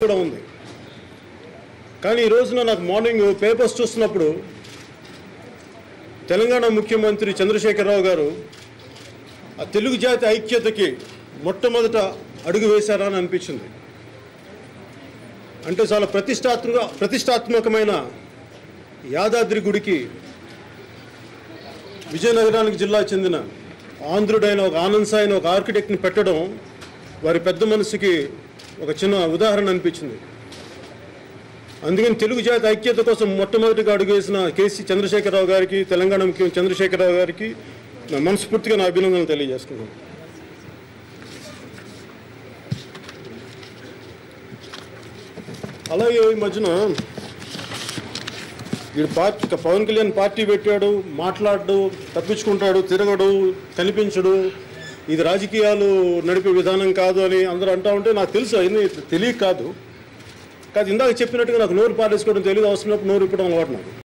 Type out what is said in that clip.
కూడా ఉంది. కానీ ఈ రోజున నాకు మార్నింగ్ పేపర్స్ చూస్తున్నప్పుడు తెలంగాణ ముఖ్యమంత్రి చంద్రశేఖరరావు గారు ఆ తెలుగు జాతి ఐక్యతకి మొట్టమొదట అడుగు వేశారని అనిపించింది. అంటే చాలా ప్రతిష్టాత్మకమైన యాదాద్రి గుడికి విజయనగరానికి జిల్లా చెందిన ఆంధ్రుడైన ఒక ఆనంద్ సాయిని ఒక ఆర్కిటెక్ట్ని పెట్టడం వారి పెద్ద మనసుకి ఒక చిన్న ఉదాహరణ అనిపించింది. అందుకని తెలుగు జాతి ఐక్యత కోసం మొట్టమొదటిగా అడుగు వేసిన కేసీ చంద్రశేఖరరావు గారికి, తెలంగాణ ముఖ్యమంత్రి చంద్రశేఖరరావు గారికి మనస్ఫూర్తిగా నా అభినందనలు తెలియజేస్తున్నాను. అలాగే ఈ మధ్యన వీడు పవన్ కళ్యాణ్ పార్టీ పెట్టాడు, మాట్లాడు, తప్పించుకుంటాడు, తిరగడు, కనిపించడు, ఇది రాజకీయాలు నడిపే విధానం కాదు అని అందరూ అంటూ ఉంటే నాకు తెలుసు, అవన్నీ తెలియక కాదు. ఇందాక చెప్పినట్టుగా నాకు నోరు పారేసుకోవడం తెలియదు, అవసరమైనప్పుడు నోరు ఇప్పడం అలవాటు నాకు.